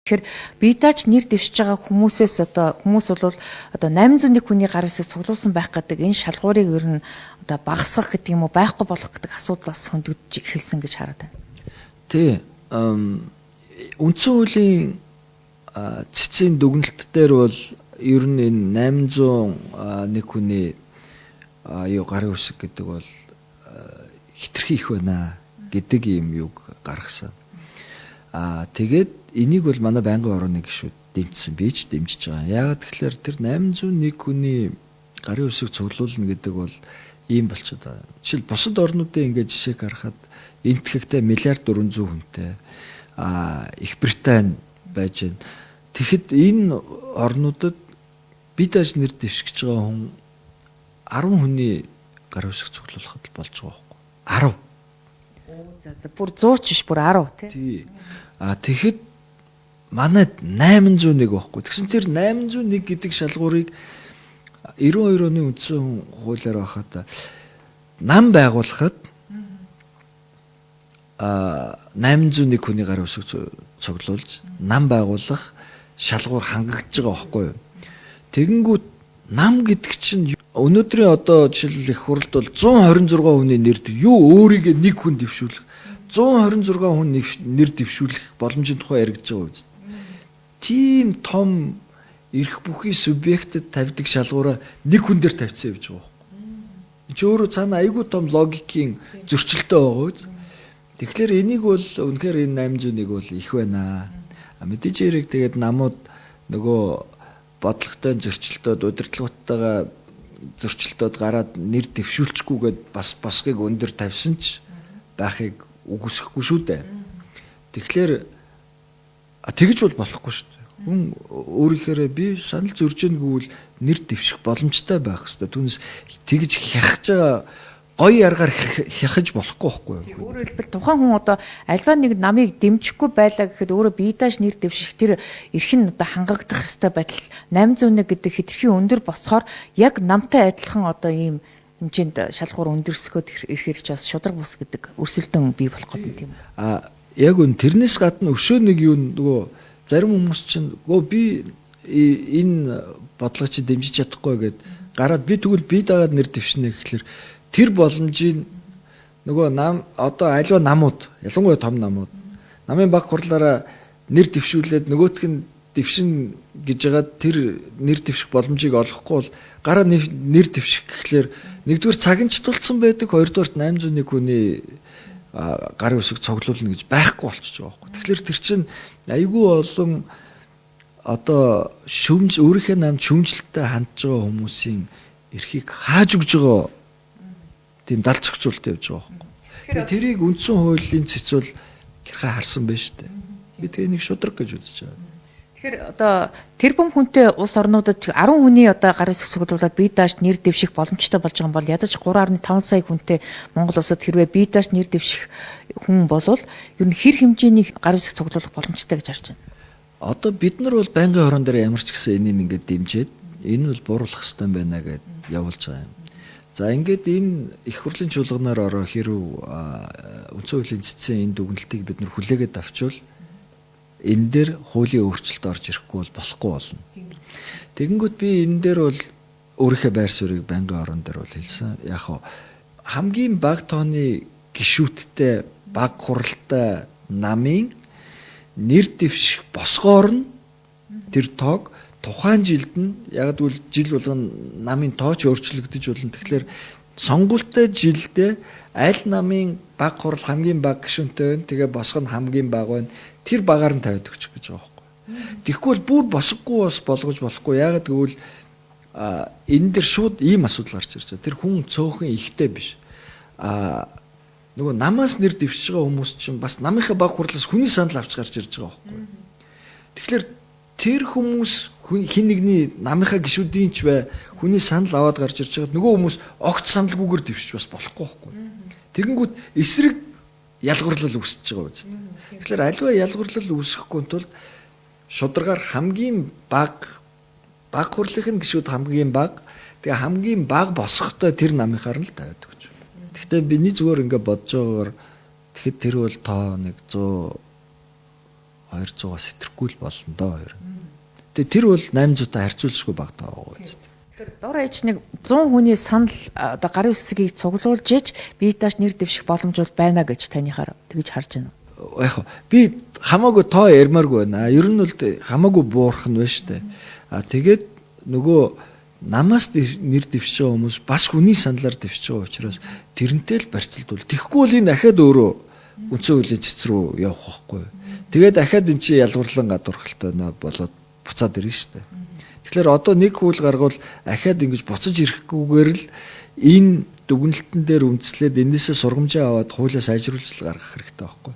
Тэгэхээр бидаач нэр дэвшиж байгаа хүмүүсээс хүмүүс бол 801 хүний гар үсэг цуглуулсан байх гэдэг энэ шалгуурыг ер нь багасгах гэдэг юм уу байхгүй болох гэдэг асуудал бас хөндөгдөж эхэлсэн гэж хараад байна. Тий. Үндсэн хуулийн цэцгийн дүгнэлт дээр бол ер нь энэ 801 хүний гарын үсэг гэдэг бол хитрхи их байна гэдэг юм юг гаргасан. Тэгээд энийг бол манай байнгын орооны гишүүд дэмжсэн, би ч дэмжиж байгаа. Яагаад тэгэхээр тэр 801 хүний гарын үсэг цуглуулна гэдэг бол ийм болчиход байгаа. Жишээл бусад орнуудын ингээд жишээг харахад энтгэхтэй миллиард 400 хүнтэй Их Британи байж байна. Тэгэхэд энэ орнуудад бид аж нэр дэвшиж байгаа хүн 10 хүний гарын үсэг цуглуулахад болж байгаа байхгүй. 10. За бүр 100 ч биш бүр 10 тий. Тэгэхэд манайд 801 байхгүй. Тэгсэн тэр 801 гэдэг шалгуурыг 92 оны үндсэн хуулиар байхад нам байгуулахад 801 хүний гарын үсэг цуглуулж нам байгуулах шалгуур хангагдж байгаа байхгүй юу. Тэгэнгүүт нам гэдэг чинь өнөөдрийн жишээл их хурлд бол 126 хүний нэр юу өөрийгөө нэг хүн дэвшүүлэх 126 хүн нэр дэвшүүлэх боломжийн тухай яригдж байгаа үст. Тийм том эрх бүхий субъектэд тавьдаг шалгуураа нэг хүн дээр тавьчихсан явж байгаа байхгүй. Энд өөрөө цаана айгүй том логикийн зөрчилтэй байгаа үст. Тэгэхээр энийг бол үнэхээр энэ 801 бол их байна. Мэдээж хэрэг тэгээд намууд нөгөө бодлоготой зөрчилтөд удирдлагуудтайгаа зөрчилтөд гараад нэр дэвшүүлчихгүйгээд бас босхийг өндөр тавьсан ч байхыг үгүйсэхгүй шүү дээ. Тэгэхээр тэгж бол болохгүй шүү дээ. Хүн өөрийнхөө би санал зөрж ийн гэвэл нэр дэвших боломжтой байх хэрэгтэй. Түүнээс тэгж хяхаж байгаа гоё аргаар хяхаж болохгүй байхгүй юу? Өөрөөр хэлбэл тухайн хүн альва нэг намыг дэмжихгүй байлаа гэхэд өөрөө биедааш нэр дэвших тэр эрх нь хангагдах ёстой байтал 801 гэдэг хэтэрхий өндөр босохоор яг намтай адилхан ийм хэмжээнд шалгуур өндөрсгөөд ирэхээр ч бас шудраг бус гэдэг өрсөлдөөн бий болох гэдэг юм. Яг үн тэрнээс гадна өшөө нэг юу нөгөө зарим хүмүүс чинь би энэ бодлого чи дэмжиж чадахгүй гэд гараад би тэгвэл би дагаад нэр дэвшнэ гэхэлэр тэр боломжийн нөгөө альва намууд ялангуяа том намууд намын баг хурлаараа нэр дэвшүүлээд нөгөөх нь дэвшин гэж байгаа тэр нэр дэвших боломжийг олохгүй бол гараа нэр дэвших гэхлээр нэгдүгээр цагийн тулцсан байдаг, хоёрдугаар 801 хүний гарын үсэг цуглуулна гэж байхгүй болчихж байгаа байхгүй. Тэгэхээр тэр чинь айгүй олон өөрийнхөө намд шүүмжлэлтэй хандж байгаа хүмүүсийн эрхийг хааж өгж байгаа тийм далд зохицуулт явж байгаа байхгүй. Тэгэхээр тэрийг үндсэн хуулийн цэцүүл гэрхээ харсан байна шүү дээ. Би тэгээ нэг шудраг гэж үзэж байгаа. Тэгэхээр тэр бүм хүнтэй улс орнуудад 10 хүний гарын үсэг цуглуулад бие дааш нэр дэвших боломжтой болж байгаа юм бол ядаж 3.5 сая хүнтэй Монгол улсад хэрвээ бие дааш нэр дэвших хүн болвол ер нь хэр хэмжээний гарын үсэг цуглуулах боломжтой гэж харж байна. Бид нар бол байнгын хорон дээр ямар ч гэсэн энийг ингээд дэмжиж энэ бол бууруулах ёстой байна гэд явуулж байгаа юм. За ингээд энэ их хурлын чуулганаар хэрв үндсэн хуулийн цэцэн энэ дүгнэлтийг бид нар хүлээгээд авчвал энэ дээр хуулийн өөрчлөлт орж ирэхгүй бол болохгүй болно. Тэгэнгүүт би энэ дээр бол өөрийнхөө байр суурийг байнгын орон дээр бол хэлсэн. Яг хамгийн бага тооны гишүүдтэй баг хуралтай намын нэр дэвших босгоор нь тэр тоог тухайн жилд нь яг л жил болгон намын тооч өөрчлөгдөж болно. Тэгэхээр сонгуультай жилдээ аль намын баг хурал хамгийн бага гишүүнтэй байна. Тэгээ босго нь хамгийн бага байна. Тэр багаар нь тавиад өгчих гэж байгаа байхгүй. Тэгэхгүй бол бүр босгохгүй бас болгож болохгүй. Ягаад гэвэл энэ дэр шууд ийм асуудал гарч ирж байгаа. Тэр хүн цөөхөн ихтэй биш. Нөгөө намаас нэр дэвшиж байгаа хүмүүс чинь бас намынхаа баг хурлаас хүний санал авч гарч ирж байгаа байхгүй. Тэгэхээр тэр хүмүүс хин нэгний намынхаа гишүүдийн ч бай хүний санал аваад гарч ирж байгаа нөгөө хүмүүс огт саналгүйгээр дэвшиж бас болохгүй байхгүй. Тэгэнгүүт эсрэг ялгуурлал үүсэж байгаа үст. Тэгэхээр альва ялгуурлал үүсэхгүй тулд шударгаар хамгийн баг хурлын гишүүд хамгийн баг тэгээ хамгийн баг босгохтой тэр намынхаар нь л тавиад өгч. Гэхдээ бидний зүгээр ингээд бодож байгаагаар тэгэхэд тэр бол тоо нэг 100 200-аас сэтрэхгүй л болно доо ер нь. Тэгээ тэр бол 800-тай харьцуулшгүй багтаа байгаа үст. Тэр дор ээж нэг 100 хүний санал одоо гарын үсгийг цуглуулж иж бие дааш нэр дэвших боломж бол байна гэж танихаар тэгж харж байна уу? Яг би хамаагүй тоо ярмааргүй байна. Ер нь бол хамаагүй буурах нь байна шүү дээ. Тэгээд нөгөө намаас нэр дэвшиж байгаа хүмүүс бас хүний саналаар дэвшиж байгаа учраас тэрнтэй л барьцалдвал. Тэгэхгүй бол энэ дахиад өөрөө үндсэн хуулийн цэц рүү явах байхгүй. Тэгээд дахиад эн чинь ялгуурлан гадуурхалтай болоод буцаад ирнэ шүү дээ. Тэгэхээр одоо нэг хууль гаргавал ахаад ингэж буцаж ирэхгүйгээр л энэ дүгнэлтэн дээр үндэслээд энээсээ сургамжаа аваад хуулиа сайжруулж гаргах хэрэгтэй байхгүй.